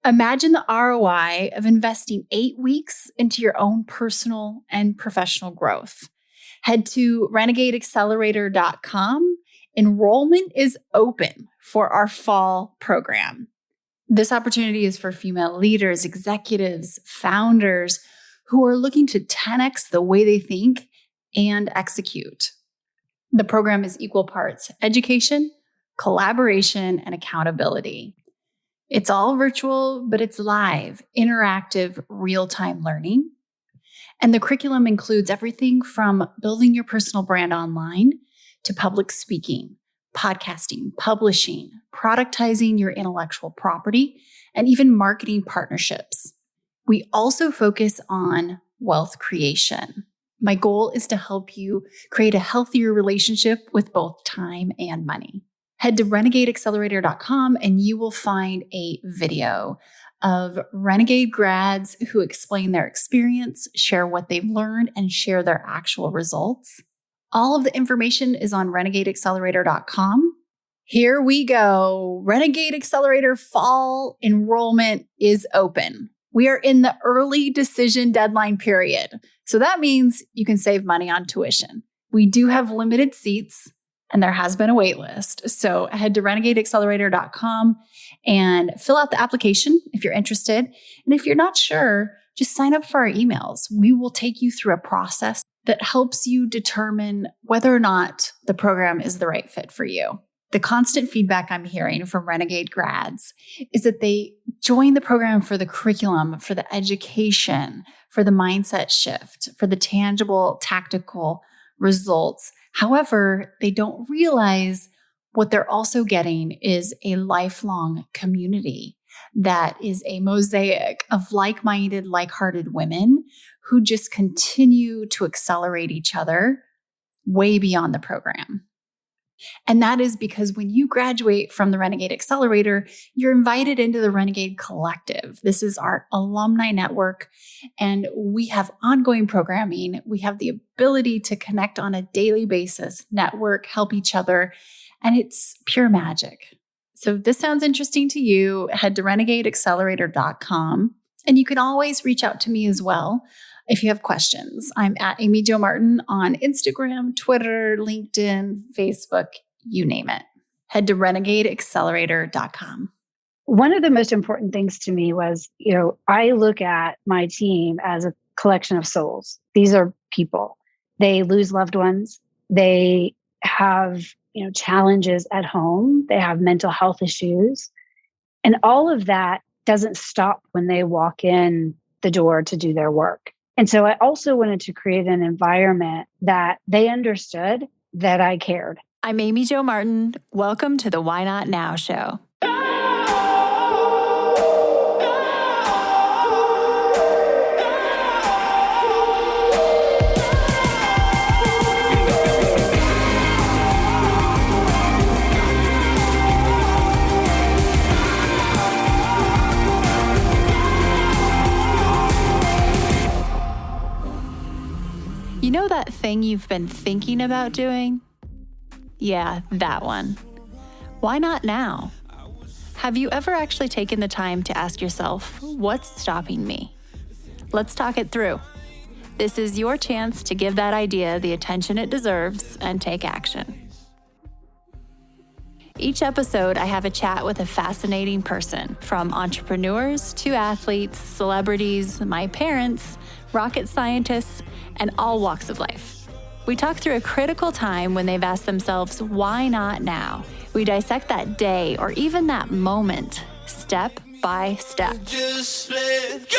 Imagine the ROI of investing 8 weeks into your own personal and professional growth. Head to renegadeaccelerator.com. Enrollment is open for our fall program. This opportunity is for female leaders, executives, founders who are looking to 10x the way they think and execute. The program is equal parts education, collaboration, and accountability. It's all virtual, but it's live, interactive, real-time learning. And the curriculum includes everything from building your personal brand online to public speaking, podcasting, publishing, productizing your intellectual property, and even marketing partnerships. We also focus on wealth creation. My goal is to help you create a healthier relationship with both time and money. Head to renegadeaccelerator.com and you will find a video of Renegade grads who explain their experience, share what they've learned, and share their actual results. All of the information is on renegadeaccelerator.com. Here we go. Renegade Accelerator fall enrollment is open. We are in the early decision deadline period. So that means you can save money on tuition. We do have limited seats and there has been a wait list. So head to renegadeaccelerator.com and fill out the application if you're interested. And if you're not sure, just sign up for our emails. We will take you through a process that helps you determine whether or not the program is the right fit for you. The constant feedback I'm hearing from Renegade grads is that they join the program for the curriculum, for the education, for the mindset shift, for the tangible, tactical results. However, they don't realize what they're also getting is a lifelong community that is a mosaic of like-minded, like-hearted women who just continue to accelerate each other way beyond the program. And that is because when you graduate from the Renegade Accelerator, you're invited into the Renegade Collective. This is our alumni network, and we have ongoing programming. We have the ability to connect on a daily basis, network, help each other, and it's pure magic. So if this sounds interesting to you, head to renegadeaccelerator.com, and you can always reach out to me as well if you have questions. I'm at Amy Jo Martin on Instagram, Twitter, LinkedIn, Facebook, you name it. Head to renegadeaccelerator.com. One of the most important things to me was, I look at my team as a collection of souls. These are people. They lose loved ones. They have, challenges at home. They have mental health issues. And all of that doesn't stop when they walk in the door to do their work. And so I also wanted to create an environment that they understood that I cared. I'm Amy Jo Martin. Welcome to the Why Not Now show. You know that thing you've been thinking about doing? Yeah, that one. Why not now? Have you ever actually taken the time to ask yourself, what's stopping me? Let's talk it through. This is your chance to give that idea the attention it deserves and take action. Each episode, I have a chat with a fascinating person, from entrepreneurs to athletes, celebrities, my parents, rocket scientists, and all walks of life. We talk through a critical time when they've asked themselves, why not now? We dissect that day or even that moment, step by step. Just let go.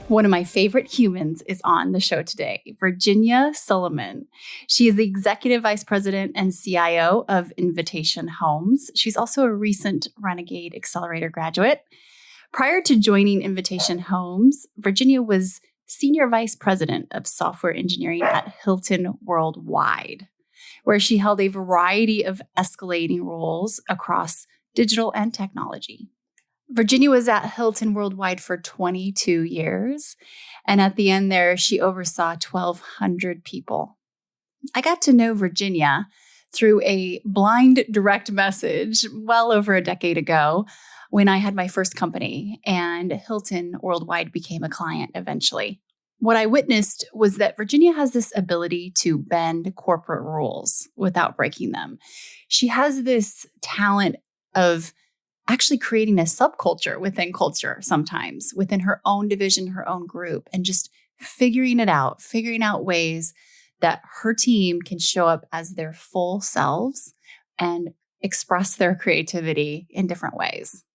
One of my favorite humans is on the show today, Virginia Suliman. She is the Executive Vice President and CIO of Invitation Homes. She's also a recent Renegade Accelerator graduate. Prior to joining Invitation Homes, Virginia was Senior Vice President of Software Engineering at Hilton Worldwide, where she held a variety of escalating roles across digital and technology. Virginia was at Hilton Worldwide for 22 years. And at the end there, she oversaw 1,200 people. I got to know Virginia through a blind direct message well over a decade ago when I had my first company, and Hilton Worldwide became a client eventually. What I witnessed was that Virginia has this ability to bend corporate rules without breaking them. She has this talent of actually creating a subculture within culture sometimes, within her own division, her own group, and just figuring out ways that her team can show up as their full selves and express their creativity in different ways.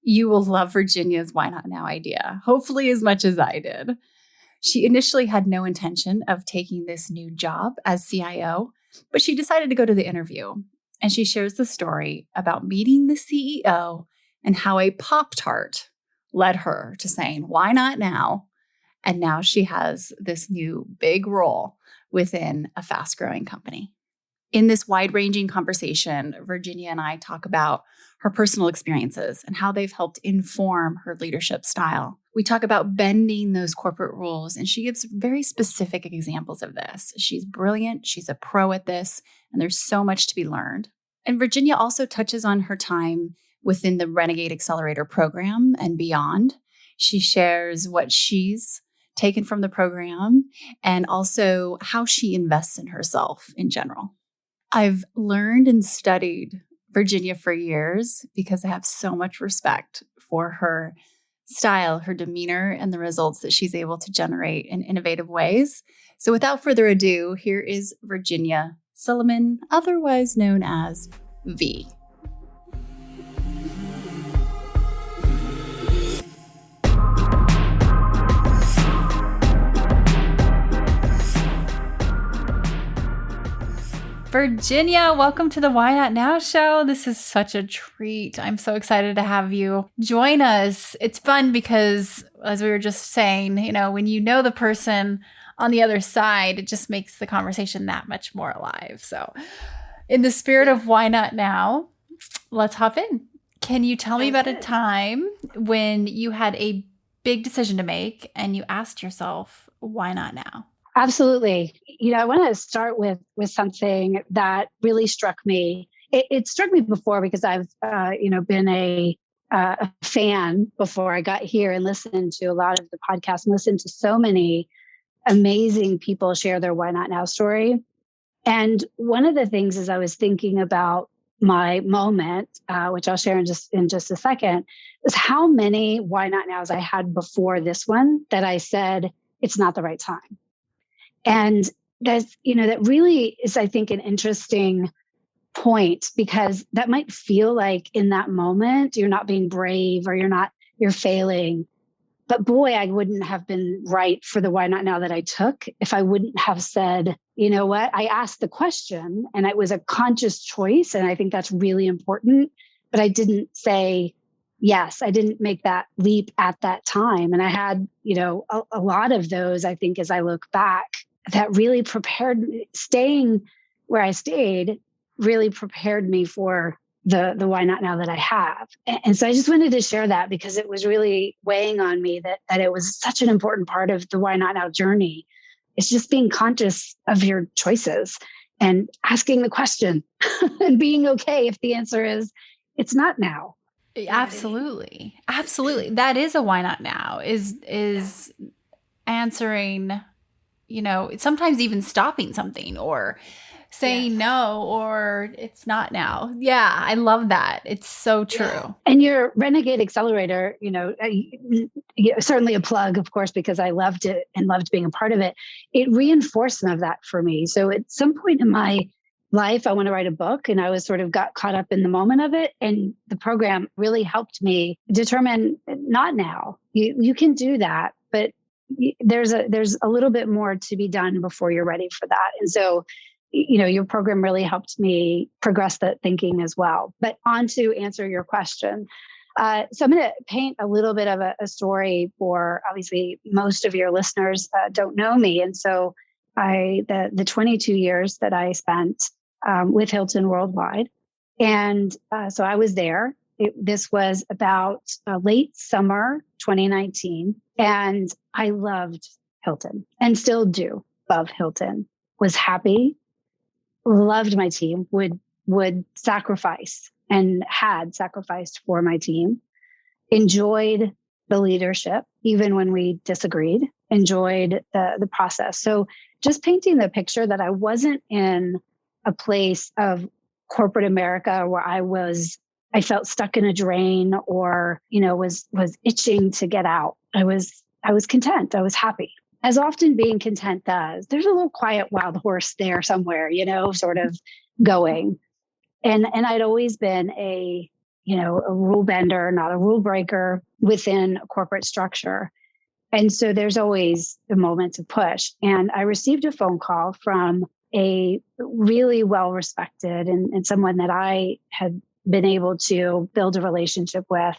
You will love Virginia's Why Not Now idea, hopefully as much as I did. She initially had no intention of taking this new job as CIO, but she decided to go to the interview. And she shares the story about meeting the CEO and how a Pop-tart led her to saying, why not now? And now she has this new big role within a fast-growing company. In this wide-ranging conversation, Virginia and I talk about her personal experiences and how they've helped inform her leadership style. We talk about bending those corporate rules, and she gives very specific examples of this. She's brilliant, she's a pro at this, and there's so much to be learned. And Virginia also touches on her time within the Renegade Accelerator program and beyond. She shares what she's taken from the program and also how she invests in herself in general. I've learned and studied Virginia for years because I have so much respect for her style, her demeanor, and the results that she's able to generate in innovative ways. So without further ado, here is Virginia Suliman, otherwise known as V. Virginia, welcome to the Why Not Now show. This is such a treat. I'm so excited to have you join us. It's fun because, as we were just saying, when you know the person on the other side, it just makes the conversation that much more alive. So in the spirit of Why Not Now, let's hop in. Can you tell me about a time when you had a big decision to make and you asked yourself, why not now? Absolutely. I want to start with something that really struck me. It struck me before because I've, been a fan before I got here and listened to a lot of the podcasts and listened to so many amazing people share their Why Not Now story. And one of the things as I was thinking about my moment, which I'll share in just a second, was how many Why Not Nows I had before this one that I said, it's not the right time. And that's, that really is, I think, an interesting point, because that might feel like in that moment, you're not being brave or you're failing. But boy, I wouldn't have been right for the Why Not Now that I took if I wouldn't have said, you know what, I asked the question and it was a conscious choice. And I think that's really important. But I didn't say yes. I didn't make that leap at that time. And I had, a lot of those, I think, as I look back, that really prepared me. Staying where I stayed really prepared me for the Why Not Now that I have. And so I just wanted to share that because it was really weighing on me that it was such an important part of the Why Not Now journey. It's just being conscious of your choices and asking the question and being okay if the answer is it's not now. Absolutely. Absolutely. That is a why not now is answering, sometimes even stopping something or saying no, or it's not now. Yeah, I love that. It's so true. Yeah. And your Renegade Accelerator, certainly a plug, of course, because I loved it and loved being a part of it. It reinforced some of that for me. So at some point in my life, I want to write a book, and I was sort of got caught up in the moment of it. And the program really helped me determine not now. You can do that, but there's a little bit more to be done before you're ready for that. And so, your program really helped me progress that thinking as well. But on to answer your question. So I'm going to paint a little bit of a story for, obviously, most of your listeners don't know me. And so the 22 years that I spent with Hilton Worldwide. And so I was there This was about late summer 2019. And I loved Hilton and still do love Hilton. Was happy, loved my team, would sacrifice and had sacrificed for my team, enjoyed the leadership, even when we disagreed, enjoyed the process. So just painting the picture that I wasn't in a place of corporate America where I felt stuck in a drain or, was itching to get out. I was content. I was happy. As often being content does. There's a little quiet wild horse there somewhere, sort of going. And I'd always been a rule bender, not a rule breaker within a corporate structure. And so there's always a moment to push. And I received a phone call from a really well-respected and someone that I had been able to build a relationship with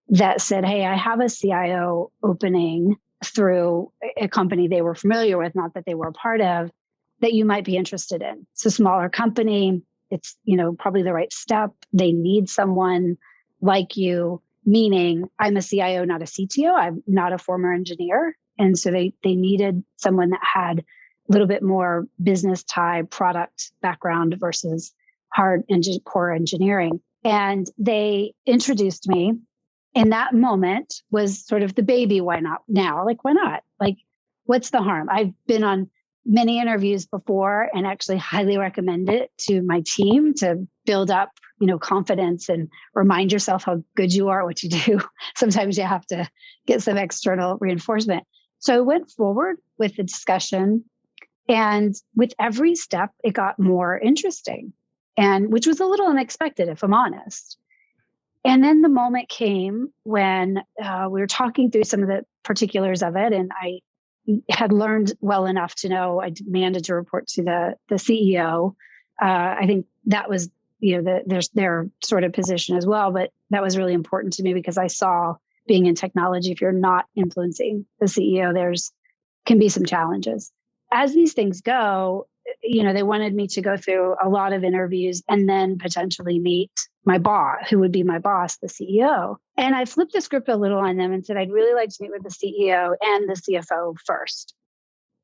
that said, hey, I have a CIO opening through a company they were familiar with, not that they were a part of, that you might be interested in. It's a smaller company. It's, probably the right step. They need someone like you, meaning I'm a CIO, not a CTO. I'm not a former engineer. And so they needed someone that had a little bit more business type product background versus core engineering. And they introduced me. And that moment was sort of the baby, why not now? Like, why not? Like, what's the harm? I've been on many interviews before and actually highly recommend it to my team to build up, confidence and remind yourself how good you are at what you do. Sometimes you have to get some external reinforcement. So I went forward with the discussion, and with every step, it got more interesting, and which was a little unexpected, if I'm honest. And then the moment came when we were talking through some of the particulars of it, and I had learned well enough to know I demanded to report to the CEO. I think that was, their sort of position as well, but that was really important to me because I saw, being in technology, if you're not influencing the CEO, can be some challenges. As these things go, they wanted me to go through a lot of interviews and then potentially meet my boss, who would be my boss, the CEO. And I flipped the script a little on them and said, I'd really like to meet with the CEO and the CFO first.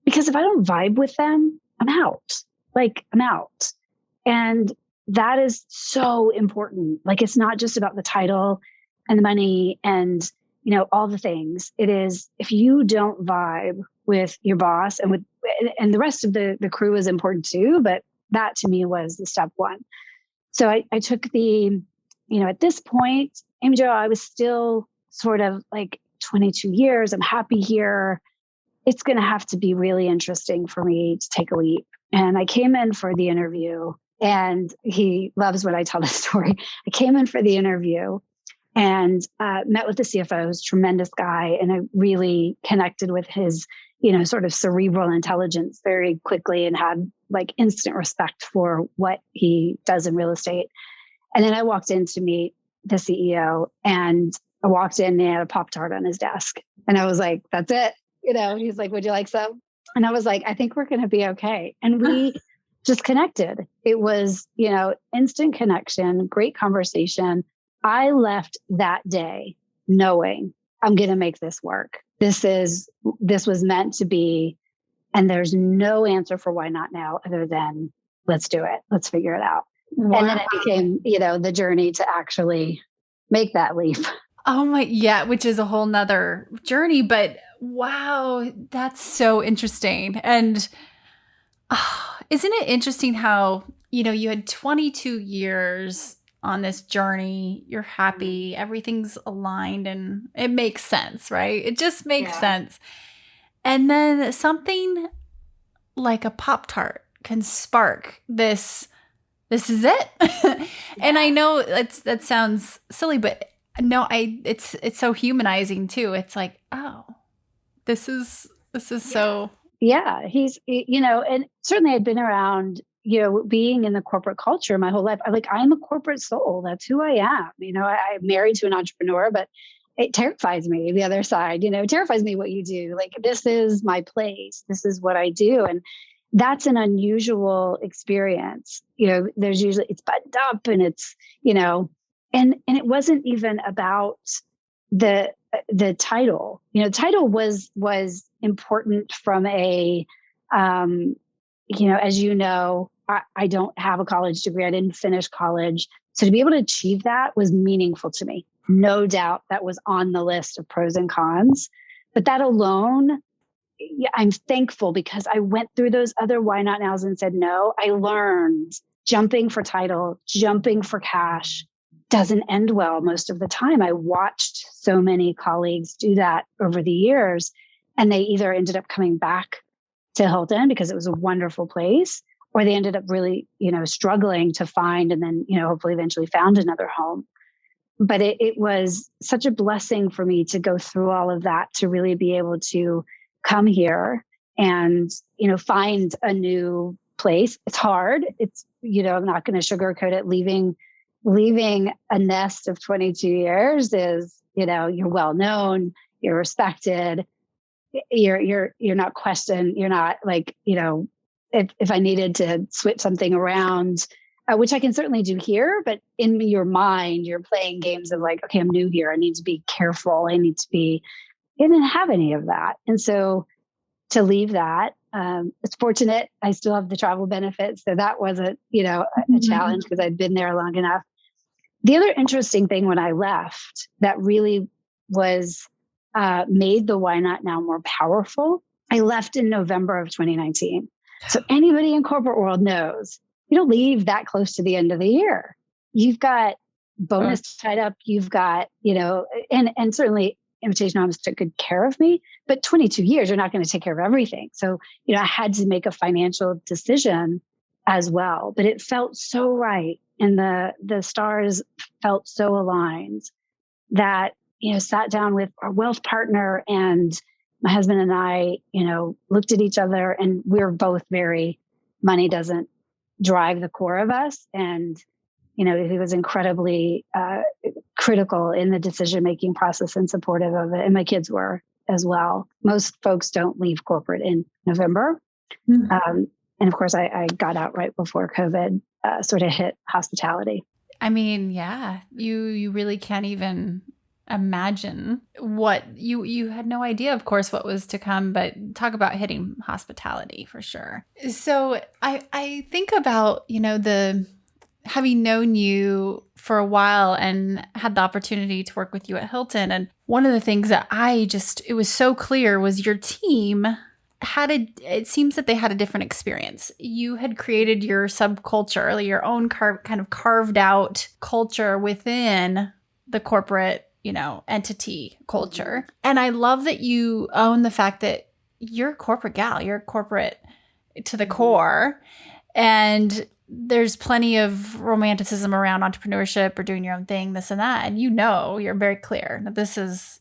Because if I don't vibe with them, I'm out. I'm out. And that is so important. It's not just about the title and the money and, all the things. It is, if you don't vibe with your boss and the rest of the crew is important too, but that to me was the step one. So I took at this point, Amy Jo, I was still sort of 22 years. I'm happy here. It's going to have to be really interesting for me to take a leap. And I came in for the interview, and he loves when I tell the story. I came in for the interview and met with the CFO, who's a tremendous guy. And I really connected with his, sort of cerebral intelligence very quickly and had instant respect for what he does in real estate. And then I walked in to meet the CEO, and I walked in and he had a Pop-tart on his desk. And I was like, that's it. He's like, would you like some? And I was like, I think we're going to be okay. And we just connected. It was, instant connection, great conversation. I left that day knowing I'm going to make this work. This was meant to be. And there's no answer for why not now other than let's do it. Let's figure it out. Wow. And then it became, the journey to actually make that leap. Oh my, yeah, which is a whole nother journey, but wow, that's so interesting. And isn't it interesting how, you had 22 years on this journey, you're happy, everything's aligned, and it makes sense, right? It just makes sense. And then something like a Pop-tart can spark this is it. And I know that sounds silly, but no, it's so humanizing too. It's like, oh, this is so. Yeah. He's, and certainly I'd been around, being in the corporate culture my whole life. I'm a corporate soul. That's who I am. I'm married to an entrepreneur, but it terrifies me, the other side, it terrifies me what you do. This is my place. This is what I do. And that's an unusual experience. There's usually, it's buttoned up and it's, And it wasn't even about the title. Title was important from a, as you know, I don't have a college degree. I didn't finish college. So to be able to achieve that was meaningful to me. No doubt that was on the list of pros and cons. But that alone, I'm thankful because I went through those other why not nows and said no. I learned jumping for title, jumping for cash doesn't end well most of the time. I watched so many colleagues do that over the years, and they either ended up coming back to Hilton because it was a wonderful place, or they ended up really, struggling to find and then, hopefully eventually found another home. But it was such a blessing for me to go through all of that, to really be able to come here and, find a new place. It's hard. It's, I'm not going to sugarcoat it. Leaving a nest of 22 years is, you're well known, you're respected, you're not questioned. You're not like, if I needed to switch something around, which I can certainly do here, but in your mind, you're playing games of like, okay, I'm new here. I need to be careful. I didn't have any of that. And so to leave that, it's fortunate. I still have the travel benefits. So that wasn't, a challenge because I'd been there long enough. The other interesting thing when I left that really was made the Why Not Now more powerful, I left in November of 2019. So anybody in corporate world knows you don't leave that close to the end of the year. You've got bonus tied up. You've got, and certainly Invitation Homes took good care of me, but 22 years, you're not going to take care of everything. So, I had to make a financial decision as well, but it felt so right. And the stars felt so aligned that, sat down with our wealth partner, and my husband and I, looked at each other, and we're both very, money doesn't drive the core of us. And, he was incredibly critical in the decision-making process and supportive of it. And my kids were as well. Most folks don't leave corporate in November. Mm-hmm. And of course, I got out right before COVID sort of hit hospitality. I mean, yeah, you really can't even imagine what you had no idea, of course, what was to come, but talk about hitting hospitality for sure. So I think about, having known you for a while and had the opportunity to work with you at Hilton. And one of the things that it was so clear was your team it seems that they had a different experience. You had created your subculture, your own kind of carved out culture within the corporate, entity culture. And I love that you own the fact that you're a corporate gal, you're corporate to the core. And there's plenty of romanticism around entrepreneurship or doing your own thing, this and that. And you're very clear that this is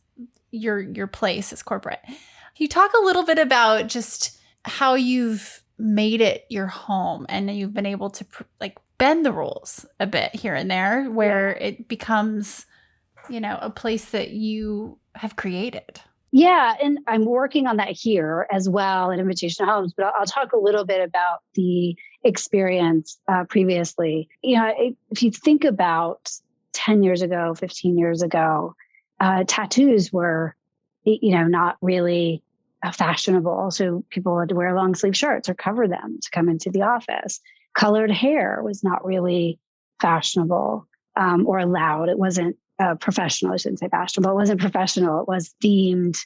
your place as corporate. Can you talk a little bit about just how you've made it your home and you've been able to bend the rules a bit here and there where it becomes, a place that you have created? Yeah. And I'm working on that here as well at Invitation Homes, but I'll talk a little bit about the experience previously. If you think about 10 years ago, 15 years ago, tattoos were, not really fashionable. So people had to wear long sleeve shirts or cover them to come into the office. Colored hair was not really fashionable or allowed. It wasn't professional. I shouldn't say fashionable. It wasn't professional. It was deemed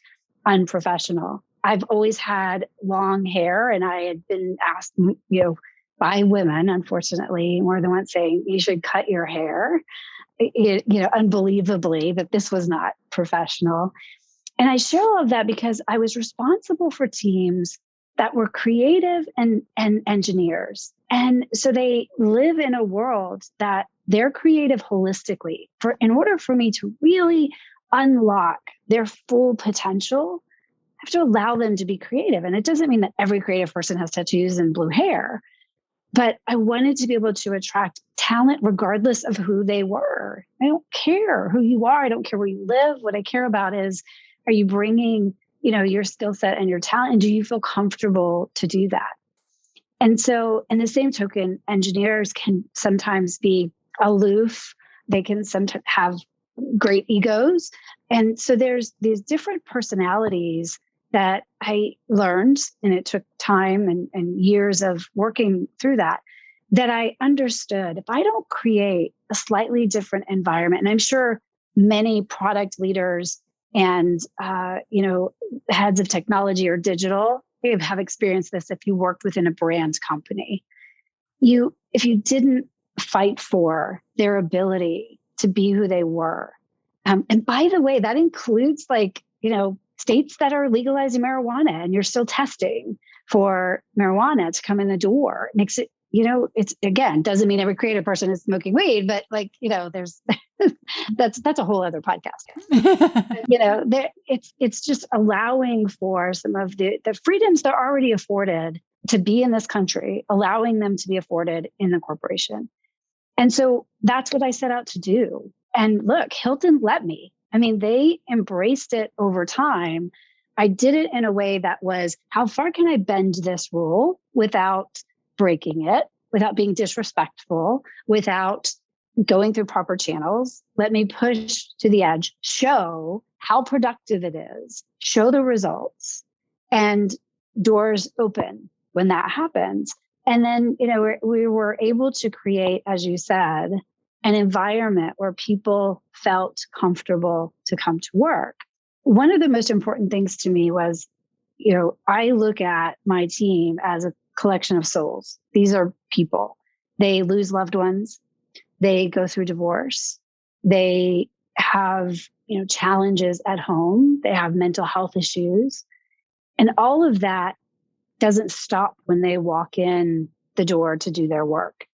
unprofessional. I've always had long hair, and I had been asked, by women, unfortunately, more than once saying, you should cut your hair, unbelievably, that this was not professional. And I share all of that because I was responsible for teams that were creative and engineers. And so they live in a world that they're creative holistically. In order for me to really unlock their full potential, I have to allow them to be creative. And it doesn't mean that every creative person has tattoos and blue hair, but I wanted to be able to attract talent regardless of who they were. I don't care who you are. I don't care where you live. What I care about is, are you bringing, your skill set and your talent? And do you feel comfortable to do that? And so in the same token, engineers can sometimes be aloof, They can sometimes have great egos. And so there's these different personalities that I learned, and it took time and years of working through that I understood. If I don't create a slightly different environment, and I'm sure many product leaders and heads of technology or digital have experienced this if you worked within a brand company. If you didn't fight for their ability to be who they were, and by the way, that includes states that are legalizing marijuana, and you're still testing for marijuana to come in the door. Makes it, it's, again, doesn't mean every creative person is smoking weed, but there's that's a whole other podcast. It's just allowing for some of the freedoms they're already afforded to be in this country, allowing them to be afforded in the corporation. And so that's what I set out to do. And look, Hilton let me. I mean, they embraced it over time. I did it in a way that was, how far can I bend this rule without breaking it, without being disrespectful, without going through proper channels? Let me push to the edge, show how productive it is, show the results, and doors open when that happens. And then, we were able to create, as you said, an environment where people felt comfortable to come to work. One of the most important things to me was, I look at my team as a collection of souls. These are people. They lose loved ones. They go through divorce. They have, challenges at home. They have mental health issues. And all of that doesn't stop when they walk in the door to do their work.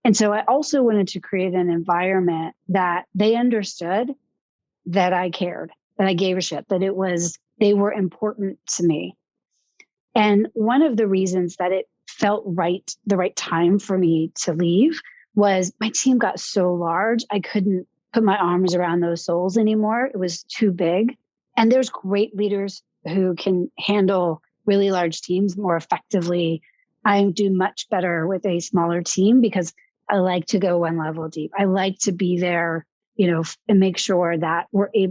And so I also wanted to create an environment that they understood that I cared, that I gave a shit, that they were important to me. And one of the reasons that it felt right, the right time for me to leave, was my team got so large, I couldn't put my arms around those souls anymore. It was too big. And there's great leaders who can handle really large teams more effectively. I do much better with a smaller team because I like to go one level deep. I like to be there, and make sure that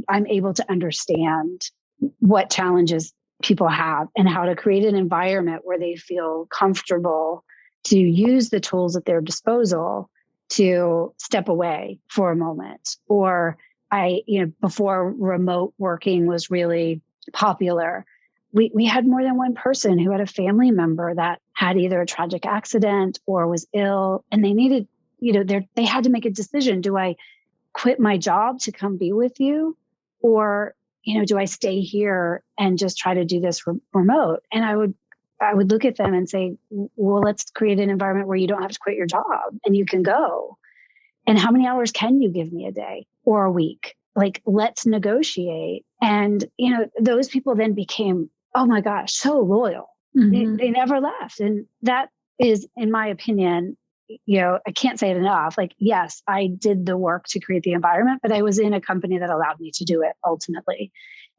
I'm able to understand what challenges people have and how to create an environment where they feel comfortable to use the tools at their disposal to step away for a moment. Or before remote working was really popular, we had more than one person who had a family member that had either a tragic accident or was ill, and they needed, they had to make a decision. Do I quit my job to come be with you? Or, do I stay here and just try to do this remote? And I would look at them and say, well, let's create an environment where you don't have to quit your job and you can go. And how many hours can you give me a day or a week? Let's negotiate. And, those people then became, oh my gosh, so loyal. Mm-hmm. They never left. And that is, in my opinion, I can't say it enough. Yes, I did the work to create the environment, but I was in a company that allowed me to do it ultimately.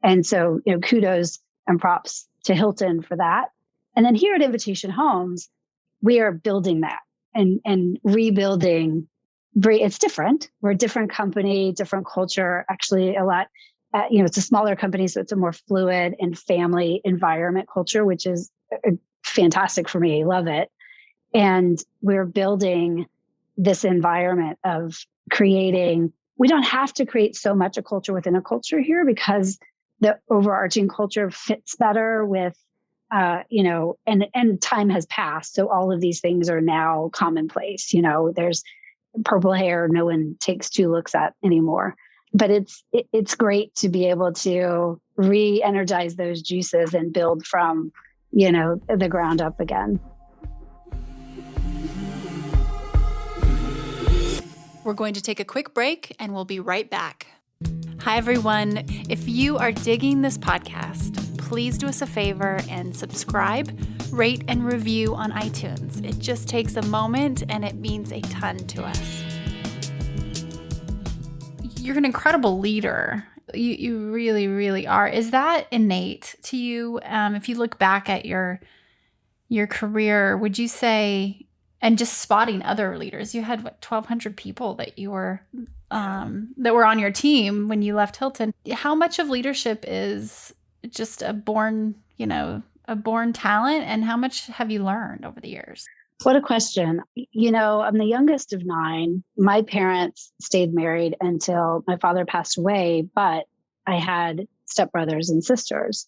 And so, kudos and props to Hilton for that. And then here at Invitation Homes, we are building that and rebuilding. It's different. We're a different company, different culture, actually a lot. It's a smaller company, so it's a more fluid and family environment culture, which is fantastic for me. Love it. And we're building this environment of creating. We don't have to create so much a culture within a culture here because the overarching culture fits better with, and time has passed. So all of these things are now commonplace. There's purple hair no one takes two looks at anymore. But it's great to be able to re-energize those juices and build from, the ground up again. We're going to take a quick break and we'll be right back. Hi, everyone. If you are digging this podcast, please do us a favor and subscribe, rate, and review on iTunes. It just takes a moment and it means a ton to us. You're an incredible leader. You really, really are. Is that innate to you? If you look back at your career, would you say, and just spotting other leaders, you had 1,200 people that you were that were on your team when you left Hilton. How much of leadership is just a born talent, and how much have you learned over the years? What a question. I'm the youngest of 9. My parents stayed married until my father passed away, but I had stepbrothers and sisters.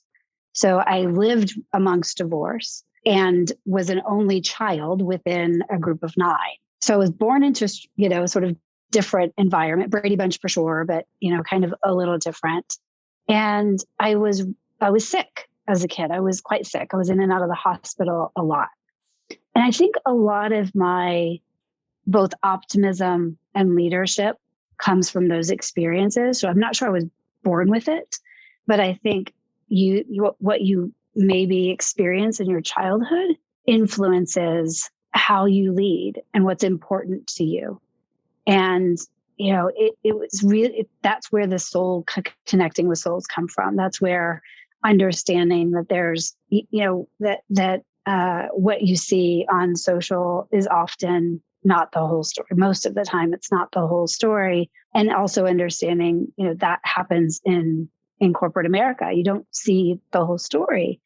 So I lived amongst divorce and was an only child within a group of 9. So I was born into, sort of different environment, Brady Bunch for sure, but, kind of a little different. And I was sick as a kid. I was quite sick. I was in and out of the hospital a lot. And I think a lot of my both optimism and leadership comes from those experiences. So I'm not sure I was born with it, but I think what you maybe experience in your childhood influences how you lead and what's important to you. And, it was really, that's where the soul connecting with souls come from. That's where understanding that there's, what you see on social is often not the whole story. Most of the time, it's not the whole story. And also understanding, that happens in corporate America. You don't see the whole story.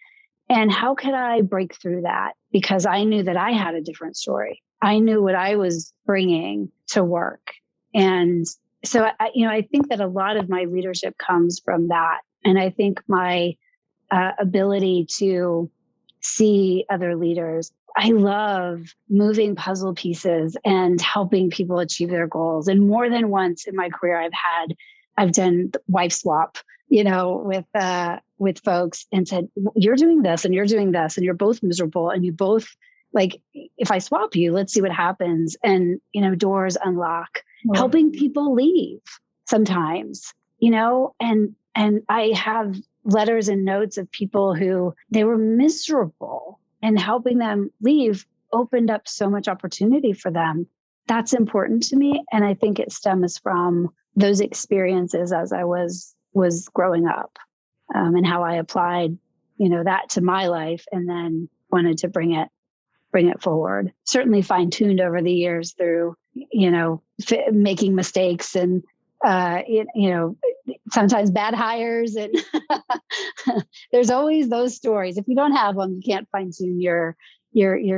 And how could I break through that? Because I knew that I had a different story. I knew what I was bringing to work. And so, I think that a lot of my leadership comes from that. And I think my ability to see other leaders. I love moving puzzle pieces and helping people achieve their goals. And more than once in my career, I've done wife swap, with folks and said, you're doing this and you're doing this and you're both miserable. And you both if I swap you, let's see what happens. And, doors unlock, helping people leave sometimes, and I have letters and notes of people who they were miserable, and helping them leave opened up so much opportunity for them. That's important to me. And I think it stems from those experiences as I was growing up, and how I applied, that to my life and then wanted to bring it forward. Certainly fine-tuned over the years through, making mistakes and, sometimes bad hires, and there's always those stories. If you don't have them, you can't fine tune your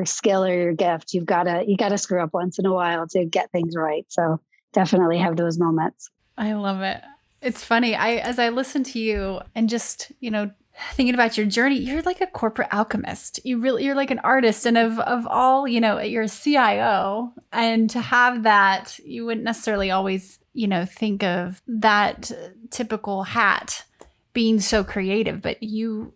skill or your gift. You gotta screw up once in a while to get things right. So definitely have those moments. I love it. It's funny. As I listen to you and just, thinking about your journey, you're like a corporate alchemist. You're like an artist, and of all, you're a CIO, and to have that, you wouldn't necessarily always, think of that typical hat being so creative, but you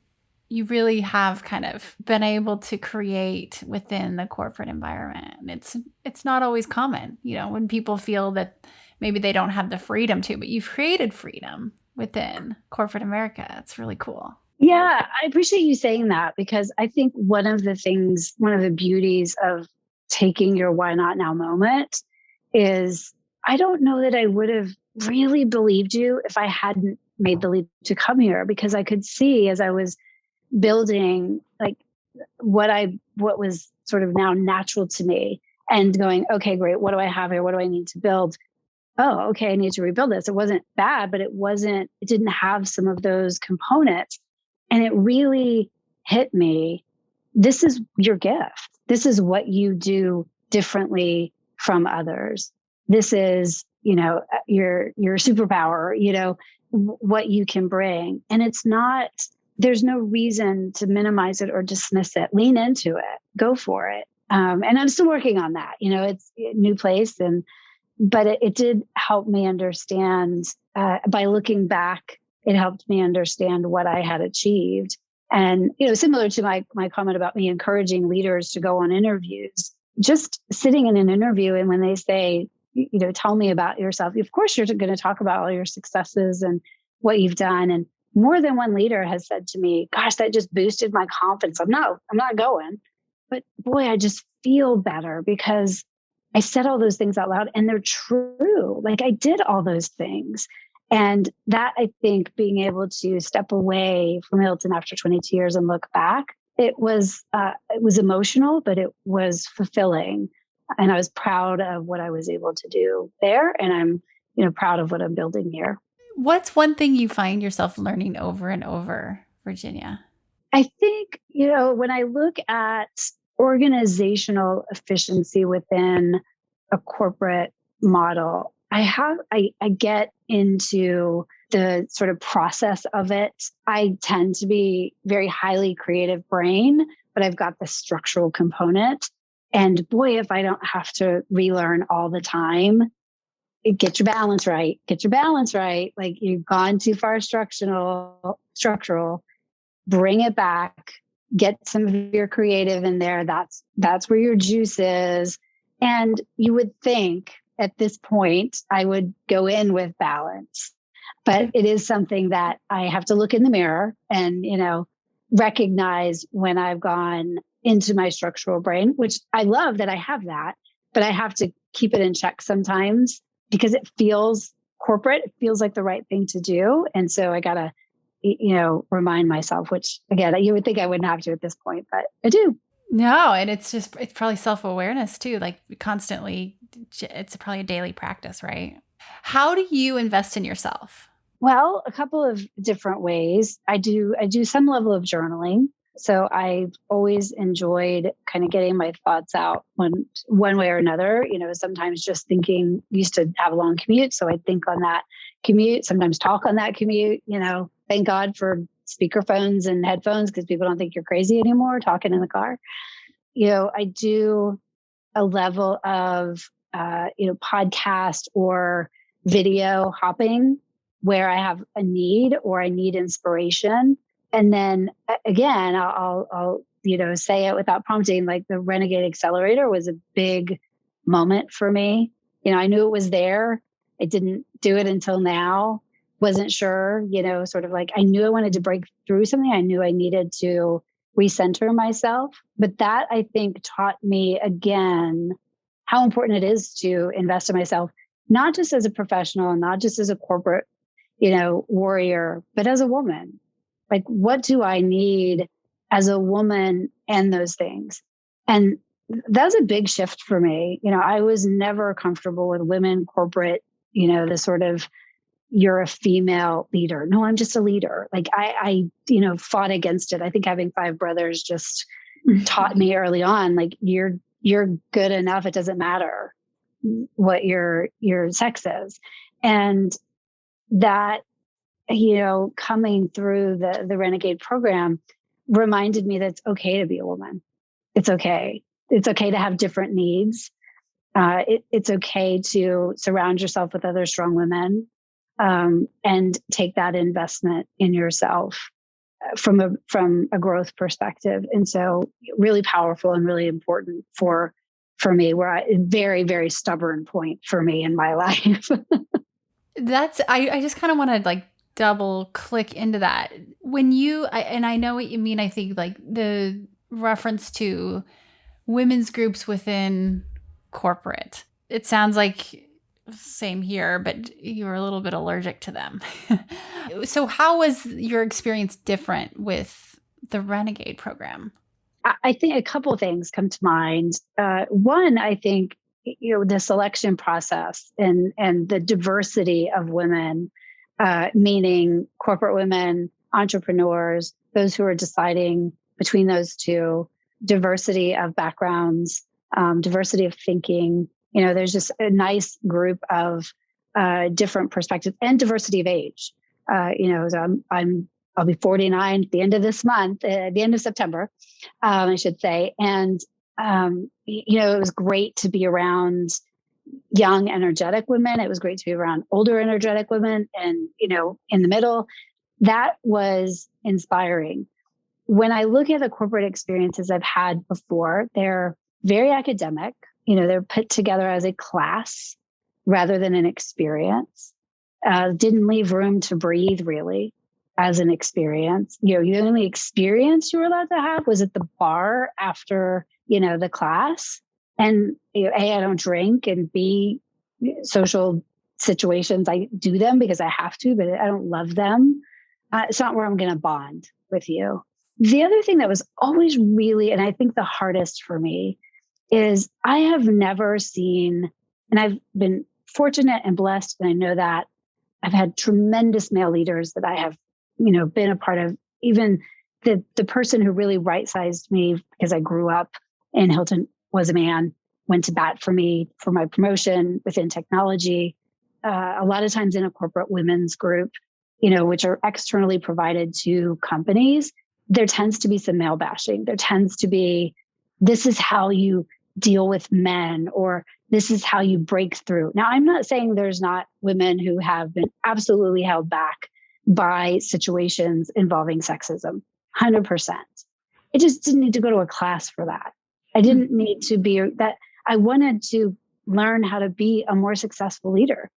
really have kind of been able to create within the corporate environment. And it's not always common, when people feel that maybe they don't have the freedom to, but you've created freedom within corporate America. It's really cool. Yeah, I appreciate you saying that, because I think one of the beauties of taking your why not now moment is I don't know that I would have really believed you if I hadn't made the leap to come here, because I could see as I was building what was sort of now natural to me and going, okay, great. What do I have here? What do I need to build? Oh, okay. I need to rebuild this. It wasn't bad, but it didn't have some of those components. And it really hit me. This is your gift. This is what you do differently from others. This is, your superpower, what you can bring. And there's no reason to minimize it or dismiss it. Lean into it, go for it. And I'm still working on that. It's a new place. But it did help me understand, by looking back, it helped me understand what I had achieved. And, similar to my comment about me encouraging leaders to go on interviews, just sitting in an interview, and when they say, tell me about yourself, of course, you're going to talk about all your successes and what you've done. And more than one leader has said to me, gosh, that just boosted my confidence. I'm not going, but boy, I just feel better because I said all those things out loud and they're true. I did all those things. And that, I think, being able to step away from Hilton after 22 years and look back, it was emotional, but it was fulfilling. And I was proud of what I was able to do there. And I'm proud of what I'm building here. What's one thing you find yourself learning over and over, Virginia? I think, when I look at organizational efficiency within a corporate model, I get into the sort of process of it. I tend to be very highly creative brain, but I've got the structural component. And boy, if I don't have to relearn all the time, get your balance right. Get your balance right. Like you've gone too far structural, bring it back, get some of your creative in there. That's where your juice is. And you would think at this point, I would go in with balance, but it is something that I have to look in the mirror and, recognize when I've gone into my structural brain, which I love that I have that, but I have to keep it in check sometimes because it feels corporate. It feels like the right thing to do. And so I got to, remind myself, which again, you would think I wouldn't have to at this point, but I do. No, and it's probably self-awareness too, like constantly, it's probably a daily practice, right? How do you invest in yourself? Well, a couple of different ways. I do some level of journaling. So I've always enjoyed kind of getting my thoughts out one way or another. Sometimes just thinking, used to have a long commute. So I think on that commute, sometimes talk on that commute. Thank God for speakerphones and headphones because people don't think you're crazy anymore talking in the car. I do a level of, podcast or video hopping where I have a need or I need inspiration. And then again, I'll say it without prompting, like the Renegade Accelerator was a big moment for me. I knew it was there. I didn't do it until now. Wasn't sure, sort of like I knew I wanted to break through something. I knew I needed to recenter myself. But that I think taught me again how important it is to invest in myself, not just as a professional, not just as a corporate, warrior, but as a woman. Like, what do I need as a woman and those things? And that was a big shift for me. I was never comfortable with women corporate, the sort of, you're a female leader. No, I'm just a leader. Like I fought against it. I think having 5 brothers just taught me early on, like you're good enough. It doesn't matter what your sex is. And that, coming through the Renegade program reminded me that it's okay to be a woman. It's okay. It's okay to have different needs. It's okay to surround yourself with other strong women. And take that investment in yourself from a growth perspective. And so really powerful and really important for me, very, very stubborn point for me in my life. I just kind of want to like double click into that. When and I know what you mean, I think like the reference to women's groups within corporate, it sounds like same here, but you were a little bit allergic to them. So how was your experience different with the Renegade program? I think a couple of things come to mind. One, I think, the selection process and the diversity of women, meaning corporate women, entrepreneurs, those who are deciding between those two, diversity of backgrounds, diversity of thinking. There's just a nice group of different perspectives and diversity of age. So I'll be 49 at the end of this month, at the end of September, I should say. And, it was great to be around young, energetic women. It was great to be around older, energetic women and, in the middle. That was inspiring. When I look at the corporate experiences I've had before, they're very academic. They're put together as a class rather than an experience. Didn't leave room to breathe really as an experience. The only experience you were allowed to have was at the bar after, the class. And A, I don't drink, and B, social situations, I do them because I have to, but I don't love them. It's not where I'm going to bond with you. The other thing that was always really, and I think the hardest for me, is I have never seen, and I've been fortunate and blessed. And I know that I've had tremendous male leaders that I have, been a part of. Even the person who really right-sized me because I grew up in Hilton was a man, went to bat for me for my promotion within technology. A lot of times in a corporate women's group, which are externally provided to companies, there tends to be some male bashing. There tends to be, this is how you deal with men, or this is how you break through. Now, I'm not saying there's not women who have been absolutely held back by situations involving sexism, 100%. I just didn't need to go to a class for that. I didn't need to be that. I wanted to learn how to be a more successful leader.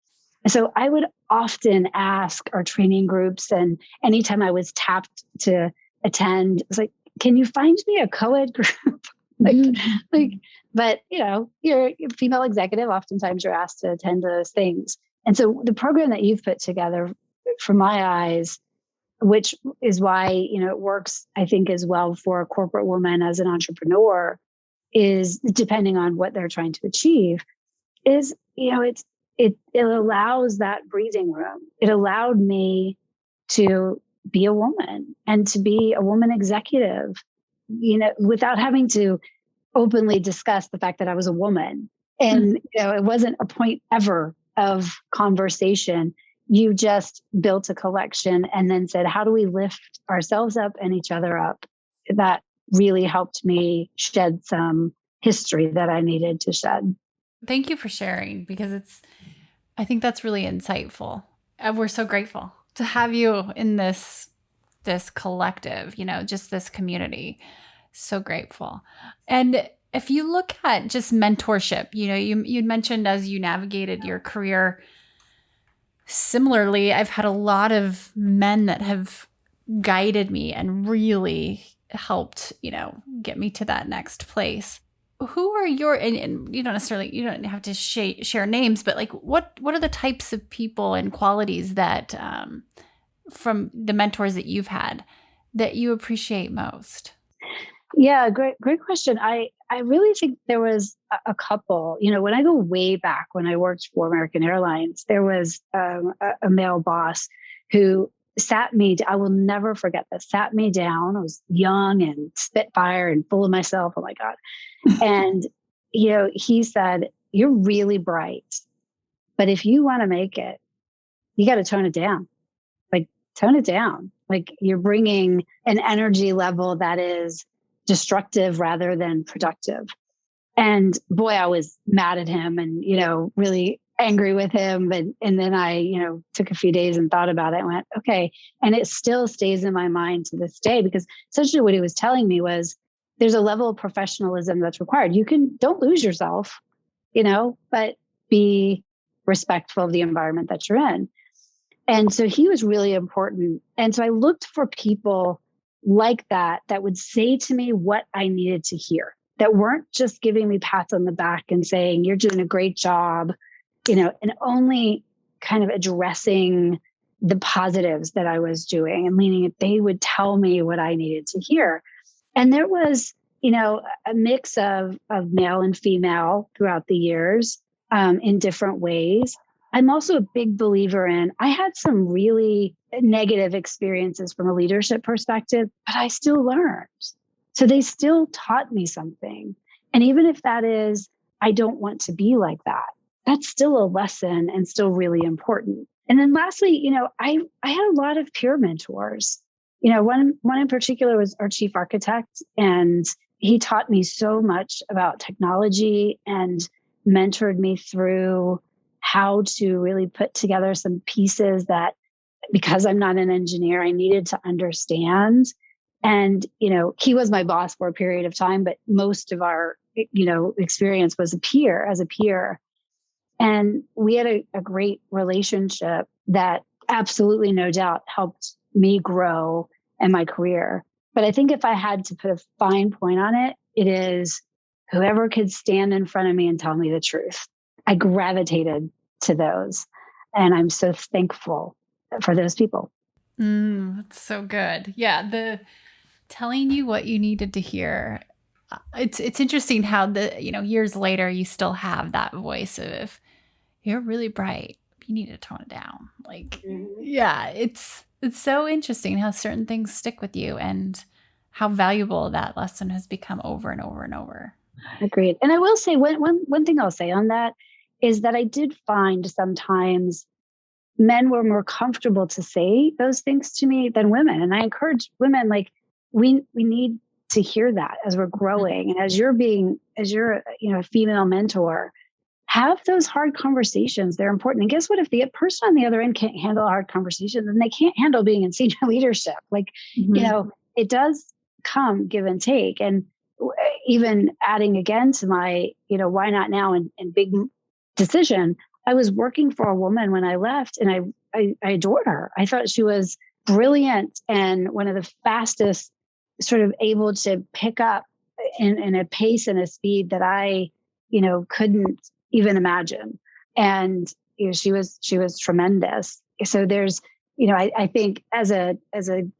And so I would often ask our training groups, and anytime I was tapped to attend, it's like, can you find me a co-ed group? But you're a female executive. Oftentimes you're asked to attend those things. And so the program that you've put together, from my eyes, which is why, it works, I think, as well for a corporate woman as an entrepreneur, is depending on what they're trying to achieve, is, it allows that breathing room. It allowed me to be a woman and to be a woman executive, without having to openly discuss the fact that I was a woman. And, it wasn't a point ever of conversation. You just built a collection and then said, how do we lift ourselves up and each other up? That really helped me shed some history that I needed to shed. Thank you for sharing, because I think that's really insightful. And we're so grateful to have you in this collective, just this community. So grateful. And if you look at just mentorship, you'd mentioned as you navigated your career, similarly, I've had a lot of men that have guided me and really helped, get me to that next place. Who are your, and you don't have to share names, but like, what are the types of people and qualities that, from the mentors that you've had, that you appreciate most? Yeah, great question. I really think there was a couple. When I go way back, when I worked for American Airlines, there was a male boss who sat me, I will never forget this, sat me down. I was young and spitfire and full of myself. Oh my God. And, he said, you're really bright, but if you want to make it, you got to tone it down. Like, tone it down. Like, you're bringing an energy level that is destructive rather than productive. And boy, I was mad at him and, really angry with him. And then I, took a few days and thought about it and went, okay. And it still stays in my mind to this day, because essentially what he was telling me was, there's a level of professionalism that's required. Don't lose yourself, but be respectful of the environment that you're in. And so he was really important. And so I looked for people like that would say to me what I needed to hear, that weren't just giving me pats on the back and saying, you're doing a great job, and only kind of addressing the positives that I was doing and leaning it. They would tell me what I needed to hear. And there was, a mix of male and female throughout the years, in different ways. I'm also a big believer in, I had some really negative experiences from a leadership perspective, but I still learned. So they still taught me something. And even if that is, I don't want to be like that, that's still a lesson and still really important. And then lastly, I had a lot of peer mentors. One in particular was our chief architect, and he taught me so much about technology and mentored me through how to really put together some pieces that, because I'm not an engineer, I needed to understand. And, he was my boss for a period of time, but most of our, experience was as a peer. And we had a great relationship that absolutely, no doubt, helped me grow in my career. But I think if I had to put a fine point on it, it is whoever could stand in front of me and tell me the truth. I gravitated to those. And I'm so thankful for those people. That's so good. Yeah. The telling you what you needed to hear. It's interesting how years later you still have that voice of, you're really bright. You need to tone it down. Like, yeah, it's so interesting how certain things stick with you and how valuable that lesson has become over and over and over. Agreed. And I will say one thing I'll say on that is that I did find sometimes men were more comfortable to say those things to me than women. And I encourage women, like, we need to hear that as we're growing. And as you're a female mentor, have those hard conversations. They're important. And guess what? If the person on the other end can't handle a hard conversation, then they can't handle being in senior leadership. Like, it does come give and take. And even adding again to my, why not now and big decision, I was working for a woman when I left, and I adored her. I thought she was brilliant and one of the fastest, sort of able to pick up in a pace and a speed that I, couldn't even imagine. And she was tremendous. So there's, I think as a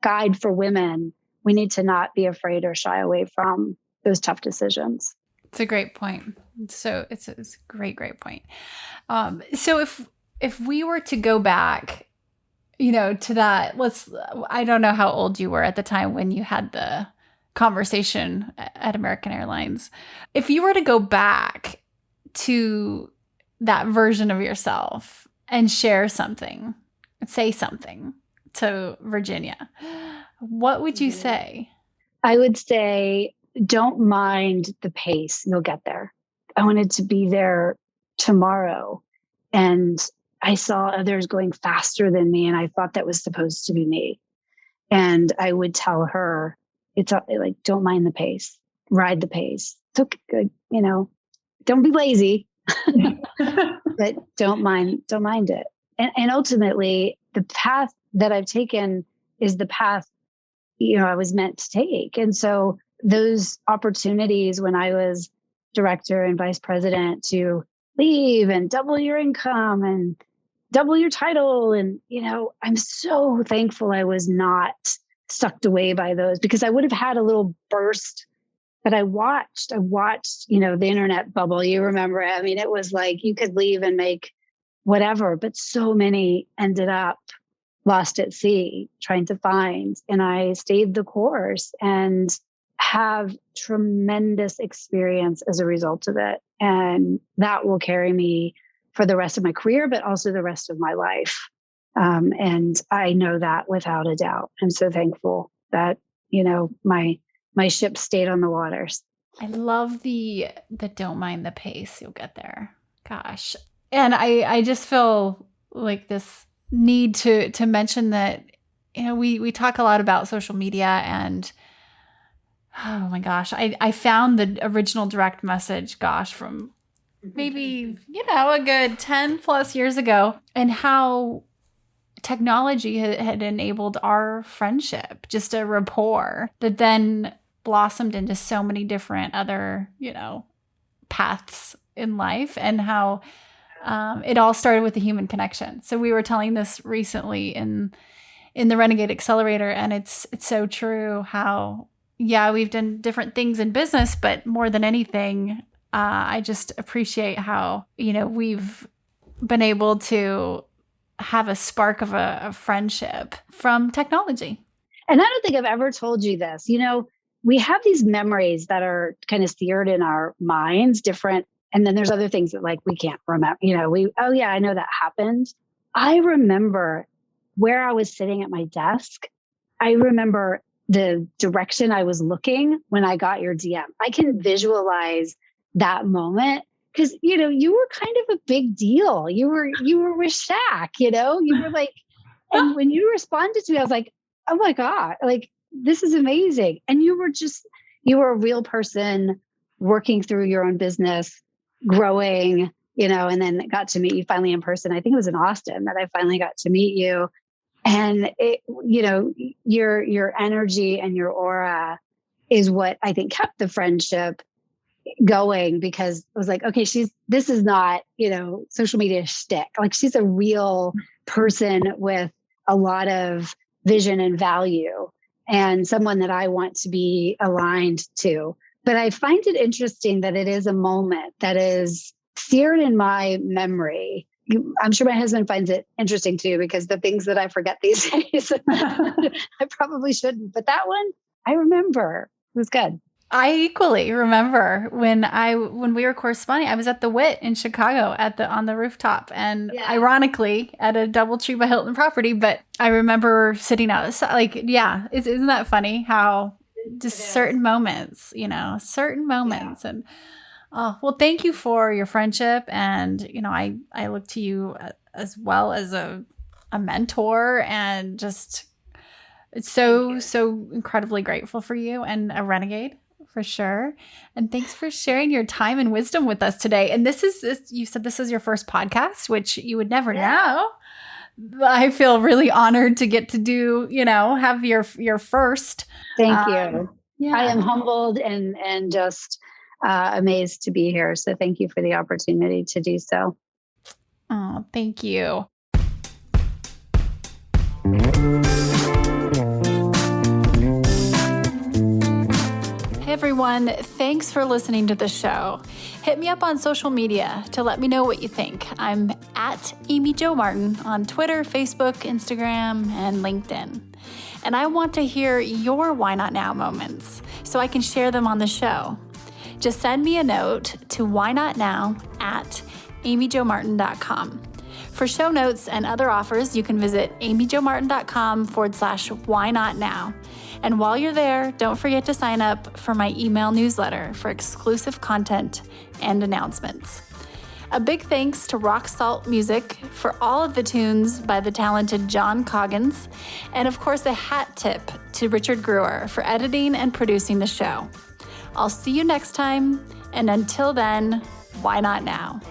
guide for women, we need to not be afraid or shy away from those tough decisions. It's a great point. So it's a great point. So if we were to go back, to that, I don't know how old you were at the time when you had the conversation at American Airlines. If you were to go back to that version of yourself and share something, say something to Virginia, what would you say? I would say, don't mind the pace. You'll get there. I wanted to be there tomorrow. And I saw others going faster than me. And I thought that was supposed to be me. And I would tell her, it's like, don't mind the pace, ride the pace. It's okay, don't be lazy, but don't mind it. And ultimately, the path that I've taken is the path, I was meant to take. And so those opportunities when I was director and vice president to leave and double your income and double your title. And, I'm so thankful I was not sucked away by those, because I would have had a little burst. But I watched, the internet bubble. You remember it. I mean, it was like you could leave and make whatever, but so many ended up lost at sea trying to find. And I stayed the course and have tremendous experience as a result of it. And that will carry me for the rest of my career, but also the rest of my life. And I know that without a doubt. I'm so thankful that, my ship stayed on the waters. I love the don't mind the pace. You'll get there. Gosh. And I just feel like this need to mention that, we talk a lot about social media, and oh my gosh, I found the original direct message, from maybe, a good 10 plus years ago, and how technology had enabled our friendship, just a rapport that then blossomed into so many different other, paths in life, and how it all started with the human connection. So we were telling this recently in the Renegade Accelerator, and it's so true how, we've done different things in business, but more than anything, I just appreciate how, we've been able to have a spark of a friendship from technology. And I don't think I've ever told you this. We have these memories that are kind of seared in our minds, different. And then there's other things that we can't remember. I know that happened. I remember where I was sitting at my desk. I remember the direction I was looking when I got your DM. I can visualize that moment because, you were kind of a big deal. You were with Shaq, you were like, and when you responded to me, I was like, oh my God, this is amazing. And you were a real person working through your own business, growing, and then got to meet you finally in person. I think it was in Austin that I finally got to meet you. And it, your energy and your aura is what I think kept the friendship going, because it was like, okay, this is not, social media shtick. She's a real person with a lot of vision and value, and someone that I want to be aligned to. But I find it interesting that it is a moment that is seared in my memory I'm sure my husband finds it interesting too, because the things that I forget these days, I probably shouldn't. But that one, I remember. It was good. I equally remember when we were corresponding, I was at the Wit in Chicago on the rooftop, and ironically at a DoubleTree by Hilton property. But I remember sitting outside, like, isn't that funny how just certain moments, and well, thank you for your friendship, and I look to you as well as a mentor, and just it's so incredibly grateful for you, and a renegade. For sure. And thanks for sharing your time and wisdom with us today. And you said this is your first podcast, which you would never know. I feel really honored to get to do, have your first. Thank you. I am humbled and just amazed to be here. So thank you for the opportunity to do so. Oh, thank you. Everyone, thanks for listening to the show. Hit me up on social media to let me know what you think. I'm at Amy Jo Martin on Twitter, Facebook, Instagram, and LinkedIn. And I want to hear your Why Not Now moments so I can share them on the show. Just send me a note to whynotnow@amyjomartin.com. For show notes and other offers, you can visit amyjomartin.com/whynotnow. And while you're there, don't forget to sign up for my email newsletter for exclusive content and announcements. A big thanks to Rock Salt Music for all of the tunes by the talented John Coggins. And of course, a hat tip to Richard Brewer for editing and producing the show. I'll see you next time. And until then, why not now?